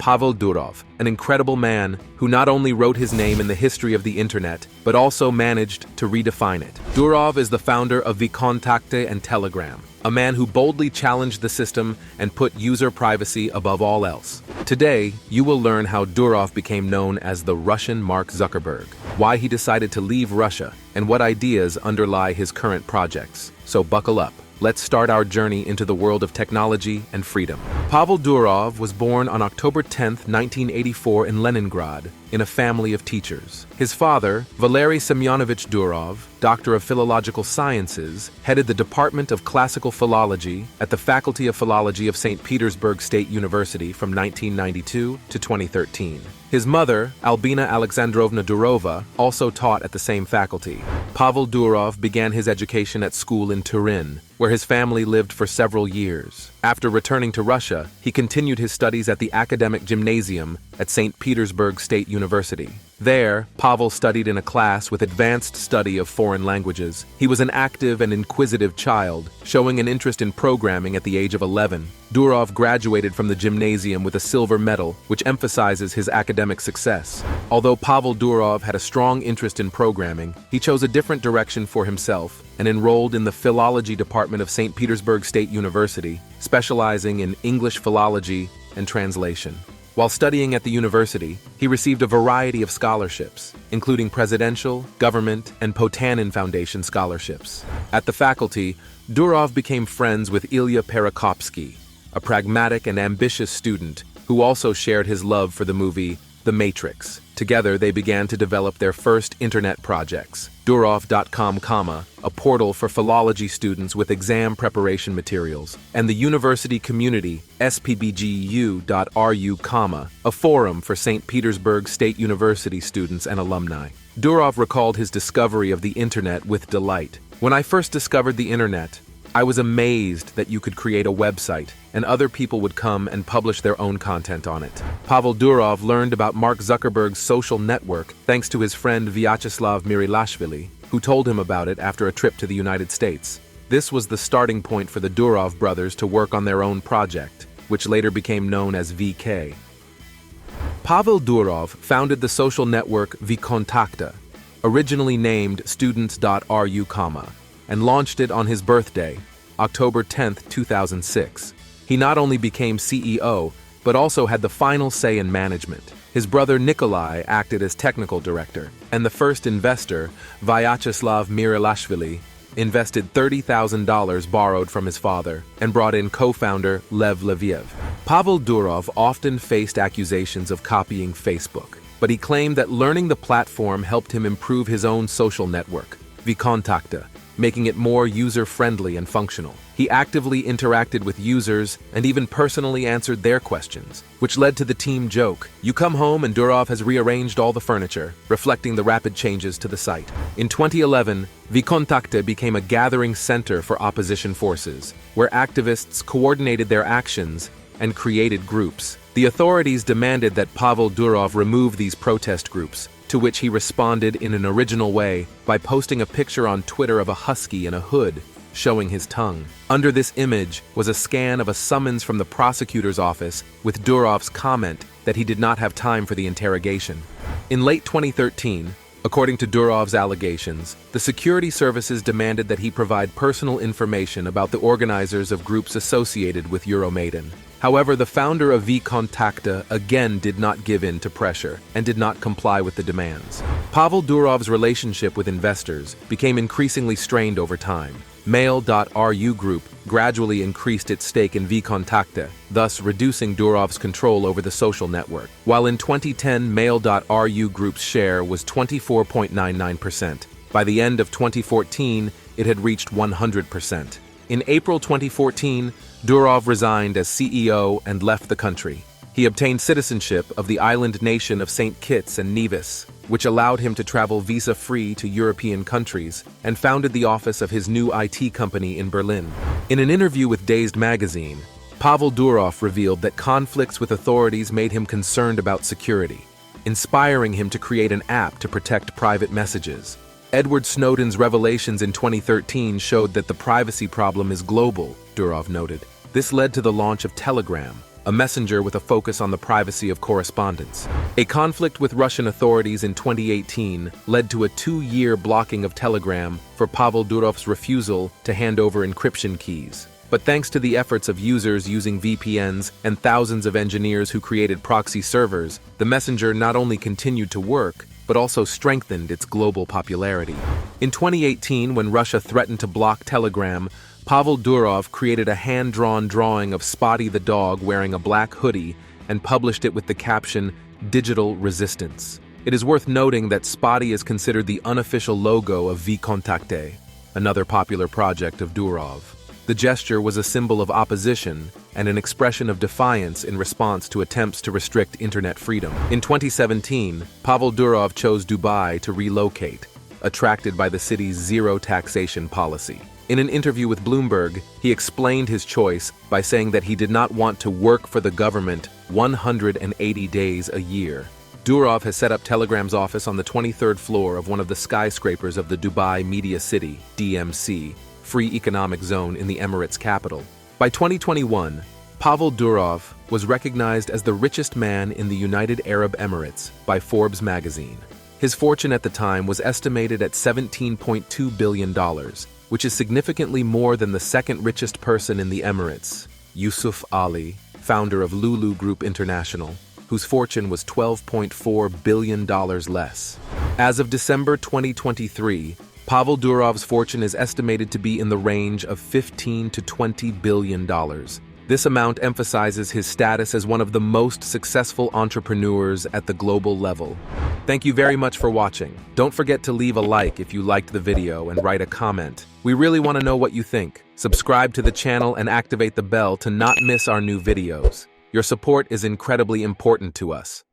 Pavel Durov, an incredible man who not only wrote his name in the history of the internet, but also managed to redefine it. Durov is the founder of VKontakte and Telegram, a man who boldly challenged the system and put user privacy above all else. Today, you will learn how Durov became known as the Russian Mark Zuckerberg, why he decided to leave Russia, and what ideas underlie his current projects. So buckle up. Let's start our journey into the world of technology and freedom. Pavel Durov was born on October 10, 1984 in Leningrad, in a family of teachers. His father, Valery Semyonovich Durov, Doctor of Philological Sciences, headed the Department of Classical Philology at the Faculty of Philology of St. Petersburg State University from 1992 to 2013. His mother, Albina Alexandrovna Durova, also taught at the same faculty. Pavel Durov began his education at school in Turin, where his family lived for several years. After returning to Russia, he continued his studies at the Academic Gymnasium at St. Petersburg State University. There, Pavel studied in a class with advanced study of foreign languages. He was an active and inquisitive child, showing an interest in programming at the age of 11. Durov graduated from the gymnasium with a silver medal, which emphasizes his academic success. Although Pavel Durov had a strong interest in programming, he chose a different direction for himself and enrolled in the Philology Department of St. Petersburg State University, specializing in English philology and translation. While studying at the university, he received a variety of scholarships, including presidential, government, and Potanin Foundation scholarships. At the faculty, Durov became friends with Ilya Perekopsky, a pragmatic and ambitious student who also shared his love for the movie The Matrix. Together, they began to develop their first internet projects, Durov.com, a portal for philology students with exam preparation materials, and the University Community, SPBGU.RU, a forum for St. Petersburg State University students and alumni. Durov recalled his discovery of the internet with delight. "When I first discovered the internet, I was amazed that you could create a website and other people would come and publish their own content on it." Pavel Durov learned about Mark Zuckerberg's social network thanks to his friend Vyacheslav Mirilashvili, who told him about it after a trip to the United States. This was the starting point for the Durov brothers to work on their own project, which later became known as VK. Pavel Durov founded the social network VKontakte, originally named Students.ru, and launched it on his birthday, October 10, 2006. He not only became CEO, but also had the final say in management. His brother Nikolai acted as technical director, and the first investor, Vyacheslav Mirilashvili, invested $30,000 borrowed from his father and brought in co-founder Lev Leviev. Pavel Durov often faced accusations of copying Facebook, but he claimed that learning the platform helped him improve his own social network, VKontakte, making it more user-friendly and functional. He actively interacted with users and even personally answered their questions, which led to the team joke, "You come home and Durov has rearranged all the furniture," reflecting the rapid changes to the site. In 2011, VKontakte became a gathering center for opposition forces, where activists coordinated their actions and created groups. The authorities demanded that Pavel Durov remove these protest groups, to which he responded in an original way by posting a picture on Twitter of a husky in a hood, showing his tongue. Under this image was a scan of a summons from the prosecutor's office with Durov's comment that he did not have time for the interrogation. In late 2013, according to Durov's allegations, the security services demanded that he provide personal information about the organizers of groups associated with Euromaidan. However, the founder of VKontakte again did not give in to pressure and did not comply with the demands. Pavel Durov's relationship with investors became increasingly strained over time. Mail.ru Group gradually increased its stake in VKontakte, thus reducing Durov's control over the social network. While in 2010, Mail.ru Group's share was 24.99%. By the end of 2014, it had reached 100%. In April 2014, Durov resigned as CEO and left the country. He obtained citizenship of the island nation of St. Kitts and Nevis, which allowed him to travel visa-free to European countries, and founded the office of his new IT company in Berlin. In an interview with Dazed magazine, Pavel Durov revealed that conflicts with authorities made him concerned about security, inspiring him to create an app to protect private messages. Edward Snowden's revelations in 2013 showed that the privacy problem is global, Durov noted. This led to the launch of Telegram, a messenger with a focus on the privacy of correspondence. A conflict with Russian authorities in 2018 led to a 2-year blocking of Telegram for Pavel Durov's refusal to hand over encryption keys. But thanks to the efforts of users using VPNs and thousands of engineers who created proxy servers, the messenger not only continued to work, but also strengthened its global popularity. In 2018, when Russia threatened to block Telegram, Pavel Durov created a hand-drawn drawing of Spotty the dog wearing a black hoodie and published it with the caption, "Digital Resistance." It is worth noting that Spotty is considered the unofficial logo of VKontakte, another popular project of Durov. The gesture was a symbol of opposition and an expression of defiance in response to attempts to restrict internet freedom. In 2017, Pavel Durov chose Dubai to relocate, attracted by the city's zero taxation policy. In an interview with Bloomberg, he explained his choice by saying that he did not want to work for the government 180 days a year. Durov has set up Telegram's office on the 23rd floor of one of the skyscrapers of the Dubai Media City, DMC, Free Economic Zone in the Emirates capital. By 2021, Pavel Durov was recognized as the richest man in the United Arab Emirates by Forbes magazine. His fortune at the time was estimated at $17.2 billion, which is significantly more than the second richest person in the Emirates, Yusuf Ali, founder of Lulu Group International, whose fortune was $12.4 billion less. As of December 2023, Pavel Durov's fortune is estimated to be in the range of $15 to $20 billion. This amount emphasizes his status as one of the most successful entrepreneurs at the global level. Thank you very much for watching. Don't forget to leave a like if you liked the video and write a comment. We really want to know what you think. Subscribe to the channel and activate the bell to not miss our new videos. Your support is incredibly important to us.